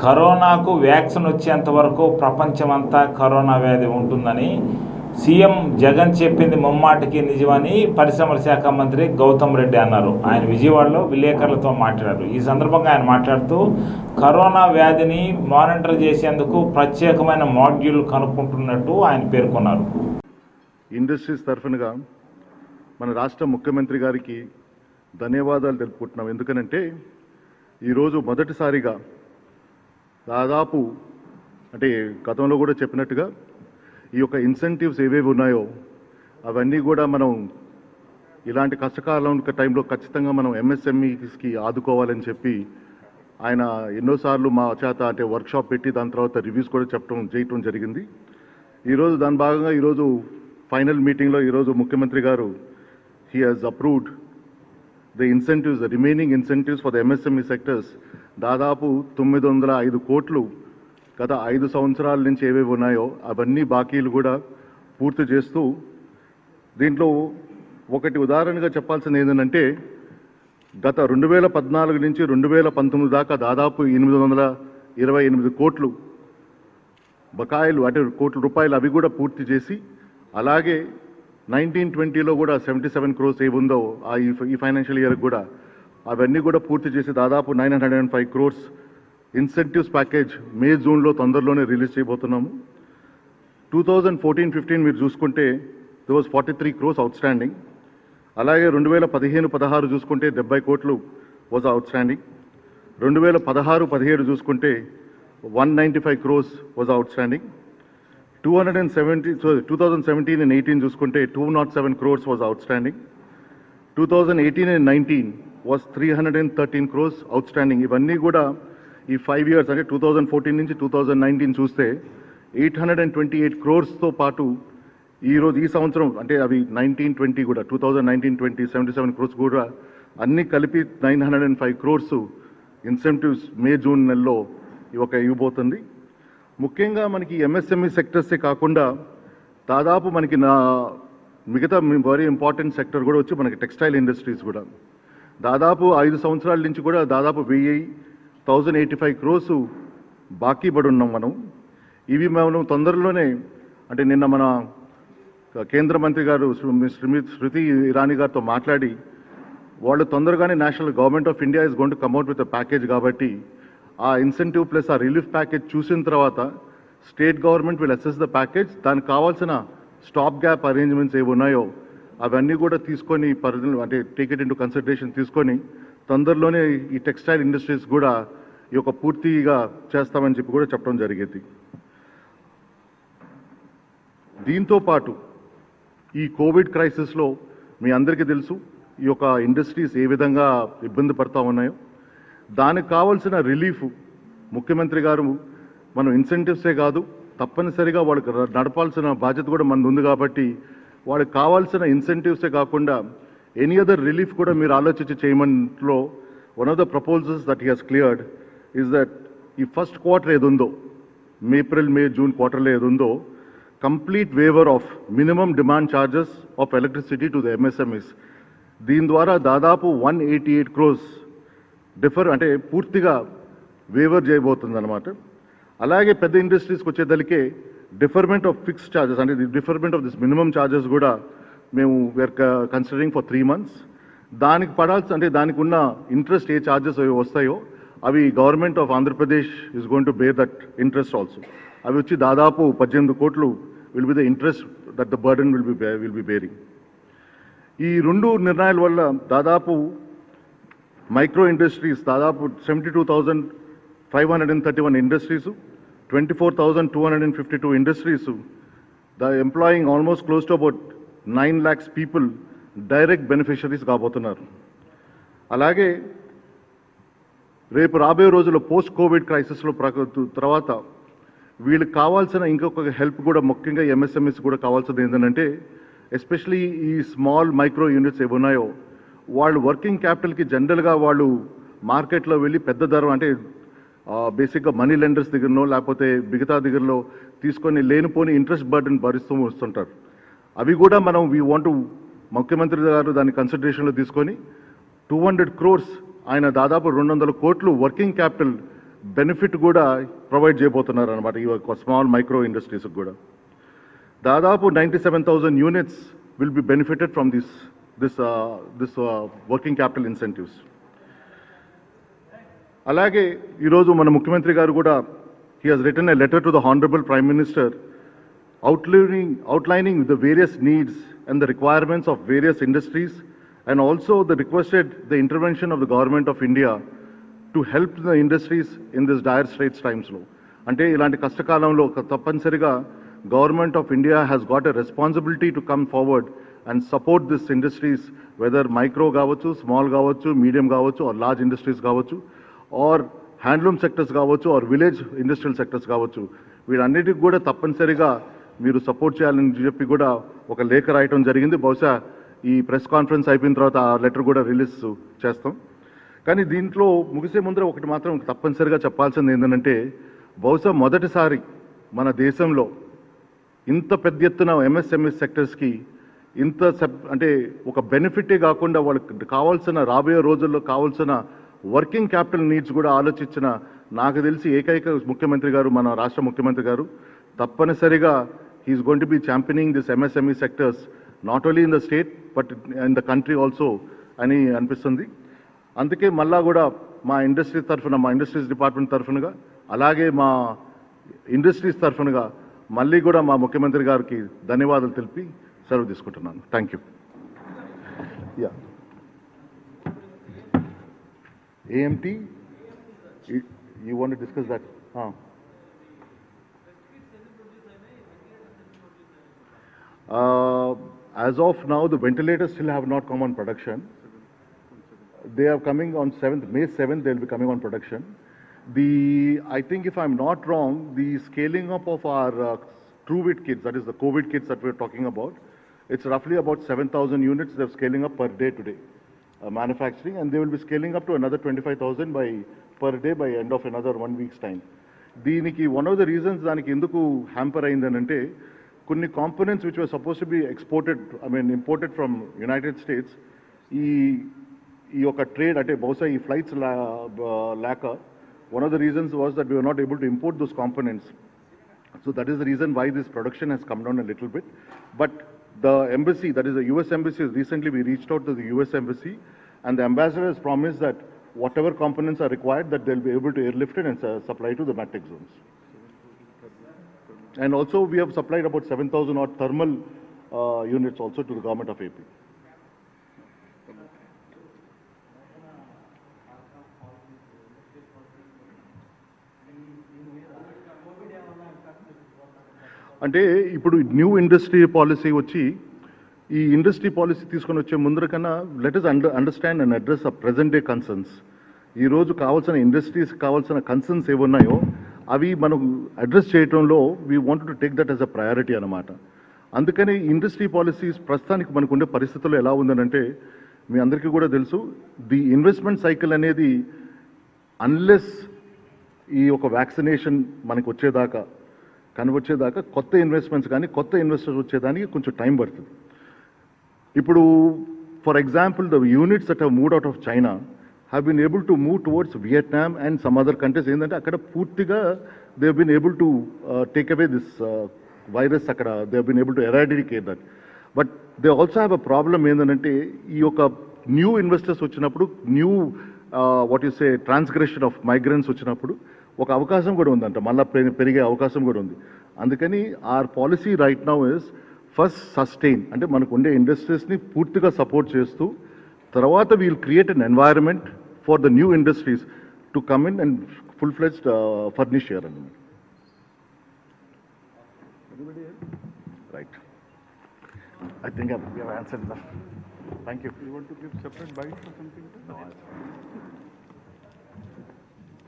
కరోనాకు వ్యాక్సిన్ వచ్చేంత వరకు ప్రపంచమంతా కరోనా వ్యాధి ఉంటుందని సీఎం జగన్ చెప్పింది ముమ్మాటికి నిజమని పరిశ్రమల శాఖ మంత్రి గౌతమ్ రెడ్డి అన్నారు. ఆయన విజయవాడలో విలేకరులతో మాట్లాడారు. ఈ సందర్భంగా ఆయన మాట్లాడుతూ కరోనా వ్యాధిని మానిటర్ చేసేందుకు ప్రత్యేకమైన మాడ్యూల్ కనుక్కుంటున్నట్టు ఆయన పేర్కొన్నారు. ఇండస్ట్రీస్ తరఫునగా మన రాష్ట్ర ముఖ్యమంత్రి గారికి ధన్యవాదాలు తెలుపుకుంటున్నాం. ఎందుకనంటే ఈరోజు మొదటిసారిగా దాదాపు అంటే గతంలో కూడా చెప్పినట్టుగా ఈ యొక్క ఇన్సెంటివ్స్ ఏవేవి ఉన్నాయో అవన్నీ కూడా మనం ఇలాంటి కష్టకాలం టైంలో ఖచ్చితంగా మనం ఎంఎస్ఎంఈస్కి ఆదుకోవాలని చెప్పి ఆయన ఎన్నోసార్లు మా చేత అంటే వర్క్షాప్ పెట్టి దాని తర్వాత రివ్యూస్ కూడా చేయటం జరిగింది. ఈరోజు దాని భాగంగా ఈరోజు ఫైనల్ మీటింగ్లో ఈరోజు ముఖ్యమంత్రి గారు he has approved the incentives, the remaining incentives for the MSME sectors దాదాపు 905 కోట్లు గత 5 సంవత్సరాల నుంచి ఏవేవి ఉన్నాయో అవన్నీ బాకీలు కూడా పూర్తి చేస్తూ దీంట్లో ఒకటి ఉదాహరణగా చెప్పాల్సింది ఏంటంటే గత 2014 నుంచి 2019 దాకా దాదాపు 828 కోట్లు బకాయిలు అంటే కోట్ల రూపాయలు అవి కూడా పూర్తి చేసి అలాగే 1920లో కూడా 77 crores ఏముందో ఈ ఫైనాన్షియల్ ఇయర్ కూడా అవన్నీ కూడా పూర్తి చేసి దాదాపు 905 crores ఇన్సెంటివ్స్ ప్యాకేజ్ మే జూన్లో తొందరలోనే రిలీజ్ చేయబోతున్నాము. 2014-15 మీరు చూసుకుంటే there was 43 crores అవుట్స్టాండింగ్. అలాగే 2015-16 చూసుకుంటే 70 కోట్లు వాజ్ అవుట్స్టాండింగ్. 2016-17 చూసుకుంటే 195 crores వాజ్ అవుట్స్టాండింగ్. 2017 and 18 చూసుకుంటే 207 crores was outstanding. 2018 and 19 was 313 crores outstanding. ఇవన్నీ కూడా ఈ 5 years అంటే 2014 నుంచి 2019 చూస్తే 828 crores-తో పాటు ఈరోజు ఈ సంవత్సరం అంటే అవి 19-20 కూడా 2019-20 77 crores కూడా అన్నీ కలిపి 905 crores ఇన్సెంటివ్స్ మే జూన్ నెలలో ఇవ్వబోతుంది. ముఖ్యంగా మనకి ఎంఎస్ఎంఈ సెక్టర్సే కాకుండా దాదాపు మనకి మిగతా వెరీ ఇంపార్టెంట్ సెక్టర్ కూడా వచ్చి మనకి టెక్స్టైల్ ఇండస్ట్రీస్ కూడా దాదాపు 5 సంవత్సరాల నుంచి కూడా దాదాపు 1,085 crores బాకీ పడి ఉన్నాం మనం. ఇవి మనం తొందరలోనే అంటే నిన్న మన కేంద్ర మంత్రి గారు స్మృతి ఇరానీ గారితో మాట్లాడి వాళ్ళు తొందరగానే national government of India is going to come out with package కాబట్టి ఆ ఇన్సెంటివ్ ప్లస్ ఆ రిలీఫ్ ప్యాకేజ్ చూసిన తర్వాత state government will assess the package. దానికి కావాల్సిన స్టాప్ గ్యాప్ అరేంజ్మెంట్స్ ఏవి ఉన్నాయో అవన్నీ కూడా తీసుకొని అంటే టేక్ ఇట్ ఇంటూ కన్సిడరేషన్ తీసుకొని తొందరలోనే ఈ టెక్స్టైల్ ఇండస్ట్రీస్ కూడా ఈ యొక్క పూర్తిగా చేస్తామని చెప్పి కూడా చెప్పడం జరిగింది. దీంతో పాటు ఈ కోవిడ్ క్రైసిస్లో మీ అందరికీ తెలుసు ఈ యొక్క ఇండస్ట్రీస్ ఏ విధంగా ఇబ్బంది పడతా ఉన్నాయో దానికి కావాల్సిన రిలీఫ్ ముఖ్యమంత్రి గారు మనం ఇన్సెంటివ్సే కాదు తప్పనిసరిగా వాళ్ళకి నడపాల్సిన బాధ్యత కూడా మనది ఉంది కాబట్టి వాళ్ళకి కావాల్సిన ఇన్సెంటివ్సే కాకుండా ఎనీ అదర్ రిలీఫ్ కూడా మీరు ఆలోచించి చేయమనిలో one of the proposals that he has cleared is that ఈ ఫస్ట్ క్వార్టర్ ఏది ఉందో ఏప్రిల్ మే జూన్ క్వార్టర్లో ఏది ఉందో complete waiver of minimum demand charges of electricity to the MSMEs. దీని ద్వారా దాదాపు 188 crores అంటే పూర్తిగా వేవర్ చేయబోతుంది అనమాట. అలాగే పెద్ద ఇండస్ట్రీస్కి వచ్చేదలికే డిఫర్మెంట్ ఆఫ్ ఫిక్స్డ్ ఛార్జెస్ అంటే deferment of this minimum charges కూడా మేము వీఆర్ కన్సిడరింగ్ ఫర్ 3 months. దానికి అంటే దానికి ఉన్న ఇంట్రెస్ట్ ఏ ఛార్జెస్ వస్తాయో అవి government of Andhra Pradesh is going to bear that interest also. అవి వచ్చి దాదాపు 18 కోట్లు will be the interest that the burden will be bearing. ఈ 2 నిర్ణయాల వల్ల దాదాపు మైక్రో ఇండస్ట్రీస్ దాదాపు 72,531 industries 24,252 industries employing almost close to about 9 lakhs people direct beneficiaries కాబోతున్నారు. అలాగే రేపు రాబోయే రోజుల్లో పోస్ట్ కోవిడ్ క్రైసిస్లో తర్వాత వీళ్ళకి కావాల్సిన ఇంకొక హెల్ప్ కూడా ముఖ్యంగా ఎంఎస్ఎంఈస్ కూడా కావాల్సింది ఏంటంటే ఎస్పెషలీ ఈ స్మాల్ మైక్రో యూనిట్స్ ఏవి ఉన్నాయో వాళ్ళు వర్కింగ్ క్యాపిటల్కి జనరల్గా వాళ్ళు మార్కెట్లో వెళ్ళి పెద్ద ధర అంటే బేసిక్గా మనీ లెండర్స్ దగ్గరనో లేకపోతే మిగతా దగ్గరలో తీసుకొని లేనిపోని ఇంట్రెస్ట్ బర్డెన్ భరిస్తూ వస్తుంటారు. అవి కూడా మనం వీ వాంట్ ముఖ్యమంత్రి గారు దాన్ని కన్సిడరేషన్లో తీసుకొని 200 crores ఆయన దాదాపు 200 కోట్లు వర్కింగ్ క్యాపిటల్ బెనిఫిట్ కూడా ప్రొవైడ్ చేయబోతున్నారు అనమాట ఈ స్మాల్ మైక్రో ఇండస్ట్రీస్కి కూడా. దాదాపు 97,000 units will be benefited from this working capital incentives. అలాగే ఈరోజు మన ముఖ్యమంత్రి గారు కూడా he has written a letter to the Honorable Prime Minister outlining the various needs and the requirements of various industries, and also requested the intervention of the Government of India to help the industries in this dire straits times లో. అంటే ఇలాంటి కష్టకాలంలో తప్పనిసరిగా government of India has got a responsibility to come forward and support this industries, whether micro కావచ్చు, small కావచ్చు, medium కావచ్చు, or large industries కావచ్చు, or handloom sectors కావచ్చు, ఆర్ విలేజ్ ఇండస్ట్రియల్ సెక్టర్స్ కావచ్చు. వీటన్నిటికి కూడా తప్పనిసరిగా మీరు సపోర్ట్ చేయాలని చెప్పి కూడా ఒక లేఖ రాయటం జరిగింది. బహుశా ఈ ప్రెస్ కాన్ఫరెన్స్ అయిపోయిన తర్వాత ఆ లెటర్ కూడా రిలీజ్ చేస్తాం. కానీ దీంట్లో ముగిసే ముందర ఒకటి మాత్రం తప్పనిసరిగా చెప్పాల్సింది ఏంటంటే, బహుశా మొదటిసారి మన దేశంలో ఇంత పెద్ద ఎత్తున ఎంఎస్ఎంఈ సెక్టర్స్కి ఇంత అంటే ఒక బెనిఫిటే కాకుండా వాళ్ళకి కావాల్సిన రాబోయే రోజుల్లో కావాల్సిన వర్కింగ్ క్యాపిటల్ నీడ్స్ కూడా ఆలోచించిన నాకు తెలిసి ఏకైక ముఖ్యమంత్రి గారు మన రాష్ట్ర ముఖ్యమంత్రి గారు. తప్పనిసరిగా he's going to be championing this MSME sectors not only in the state but in the country also అని అనిపిస్తుంది. అందుకే మళ్ళా కూడా మా ఇండస్ట్రీ తరఫున, మా ఇండస్ట్రీస్ డిపార్ట్మెంట్ తరఫునగా, అలాగే మా ఇండస్ట్రీస్ తరఫునగా మళ్ళీ కూడా మా ముఖ్యమంత్రి గారికి ధన్యవాదాలు తెలిపి సెలవు తీసుకుంటున్నాను. Thank you. Yeah AMT, you want to discuss that? As of now, the ventilators still have not come on production. They are coming on 7th, May 7th, they will be coming on production. I think if I'm not wrong, the scaling up of our TrueWit kits, that is the COVID kits that we're talking about, it's roughly about 7,000 units they're scaling up per day today. Manufacturing, and they will be scaling up to another 25,000 per day by end of another 1 week's time. దీనికి one of the reasons దానికి ఎందుకు hamper అయిందనంటే, కొన్ని components which were suppose to be imported from United states, ఈ యొక్క trade అంటే బహుశా ఈ flights లేక one of the reasons was that we were not able to import those components. So that is the reason why this production has come down a little bit. But the embassy, that is the US embassy, recently we reached out to the US embassy, and the ambassador has promised that whatever components are required, that they'll be able to airlift it and supply to the matrix zones. And also we have supplied about 7,000 odd thermal units also to the government of AP. అంటే ఇప్పుడు new industry policy వచ్చి, ఈ industry policy తీసుకొని వచ్చే ముందర కన్నా let us understand and address ఆ present day concerns. ఈరోజు కావాల్సిన ఇండస్ట్రీస్ కావాల్సిన కన్సర్న్స్ ఏమున్నాయో అవి మనం అడ్రస్ చేయడంలో we want to take that as a priority అనమాట. అందుకని ఇండస్ట్రీ పాలసీస్ ప్రస్తుతానికి మనకు ఉండే పరిస్థితుల్లో ఎలా ఉందనంటే, మీ అందరికీ కూడా తెలుసు, ది ఇన్వెస్ట్మెంట్ సైకిల్ అనేది అన్లెస్ ఈ ఒక వ్యాక్సినేషన్ మనకు వచ్చేదాకా కొత్త ఇన్వెస్ట్మెంట్స్ కానీ కొత్త ఇన్వెస్టర్స్ వచ్చేదానికి కొంచెం టైం పడుతుంది. ఇప్పుడు for example the units that have moved out of China have been able to move towards Vietnam and some other countries. ఏంటంటే అక్కడ పూర్తిగా they have been able to take away this virus, అక్కడ they have been able to eradicate that. But they also have a problem ఏంటంటే, ఈ యొక్క new investors వచ్చినప్పుడు, new what is a transgression of migrants వచ్చినప్పుడు ఒక అవకాశం కూడా ఉందంట, మళ్ళీ పెరిగే అవకాశం కూడా ఉంది. అందుకని our policy right now is first sustain, అంటే మనకు ఉండే ఇండస్ట్రీస్ని పూర్తిగా సపోర్ట్ చేస్తూ, తర్వాత we'll create an environment for the new industries to come in and full fledged furnish చేయాలన్నమాట. Right, I think we have answered enough. Thank you. You want to give separate bites or something? No.